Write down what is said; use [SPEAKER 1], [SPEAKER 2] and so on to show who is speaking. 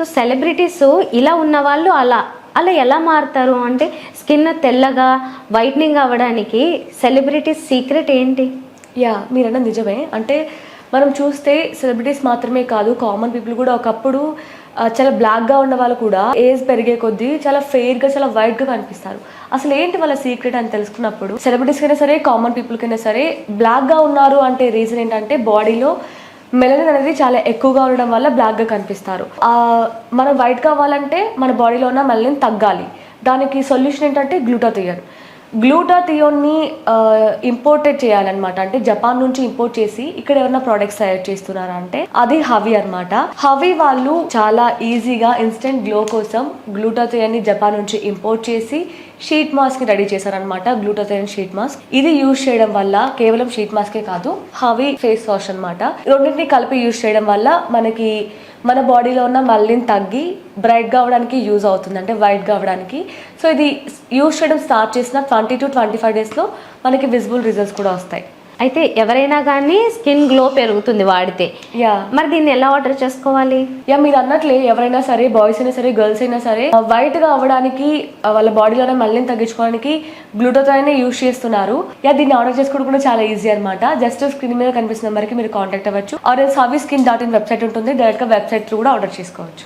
[SPEAKER 1] So celebrities ఇలా ఉన్న వాళ్ళు అలా అలా ఎలా మారుతారు అంటే స్కిన్ తెల్లగా వైట్నింగ్ అవ్వడానికి సెలబ్రిటీస్ సీక్రెట్ ఏంటి?
[SPEAKER 2] మీరన్నది నిజమే. అంటే మనం చూస్తే సెలబ్రిటీస్ మాత్రమే కాదు, కామన్ పీపుల్ కూడా ఒకప్పుడు చాలా బ్లాక్గా ఉన్న వాళ్ళు కూడా ఏజ్ పెరిగే కొద్దీ చాలా ఫెయిర్గా, చాలా వైట్గా కనిపిస్తారు. అసలు ఏంటి వాళ్ళ సీక్రెట్ అని తెలుసుకున్నప్పుడు సెలబ్రిటీస్కైనా సరే, కామన్ పీపుల్కైనా సరే బ్లాక్గా ఉన్నారు అంటే రీజన్ ఏంటంటే బాడీలో మెలనిన్ అనేది చాలా ఎక్కువగా ఉండడం వల్ల బ్లాక్గా కనిపిస్తారు. మనం వైట్ కావాలంటే మన బాడీలో ఉన్న మెలనిన్ తగ్గాలి. దానికి సొల్యూషన్ ఏంటంటే గ్లూటాథియోన్ని ఇంపోర్టెడ్ చేయాలన్నమాట. అంటే జపాన్ నుంచి ఇంపోర్ట్ చేసి ఇక్కడ ఏమైనా ప్రోడక్ట్స్ తయారు చేస్తున్నారా అంటే అది హవీ అనమాట. హవీ వాళ్ళు చాలా ఈజీగా ఇన్స్టెంట్ గ్లో కోసం గ్లూటాథియోన్ని జపాన్ నుంచి ఇంపోర్ట్ చేసి షీట్ మాస్క్ రెడీ చేశారనమాట. Glutathione sheet mask. ఇది యూజ్ చేయడం వల్ల కేవలం షీట్ మాస్కే కాదు, హవీ ఫేస్ వాష్ అనమాట. రెండింటిని కలిపి యూజ్ చేయడం వల్ల మనకి మన బాడీలో ఉన్న మెలనిన్ తగ్గి బ్రైట్గా అవ్వడానికి యూజ్ అవుతుంది, అంటే వైట్గా అవ్వడానికి. సో ఇది యూజ్ చేయడం స్టార్ట్ చేసిన 20 to 25 డేస్లో మనకి విజిబుల్ రిజల్ట్స్ కూడా వస్తాయి.
[SPEAKER 1] అయితే ఎవరైనా కానీ స్కిన్ గ్లో పెరుగుతుంది వాడితే. మరి దీన్ని ఎలా ఆర్డర్ చేసుకోవాలి?
[SPEAKER 2] మీరు అన్నట్లే ఎవరైనా సరే, బాయ్స్ అయినా సరే, గర్ల్స్ అయినా సరే వైట్గా అవ్వడానికి, వాళ్ళ బాడీలోనే మెలనిన్ తగ్గించుకోవడానికి గ్లూటాథియోన్ యూజ్ చేస్తున్నారు. దీన్ని ఆర్డర్ చేసుకోవడం కూడా చాలా ఈజీ అనమాట. జస్ట్ స్క్రీన్ మీద కనిపిస్తున్న నెంబర్కి మీరు కాంటాక్ట్ అవ్వచ్చు. ఆర్ హవీ స్కిన్.in వెబ్సైట్ ఉంటుంది, డైరెక్ట్గా వెబ్సైట్ త్రూ కూడా ఆర్డర్ చేసుకోవచ్చు.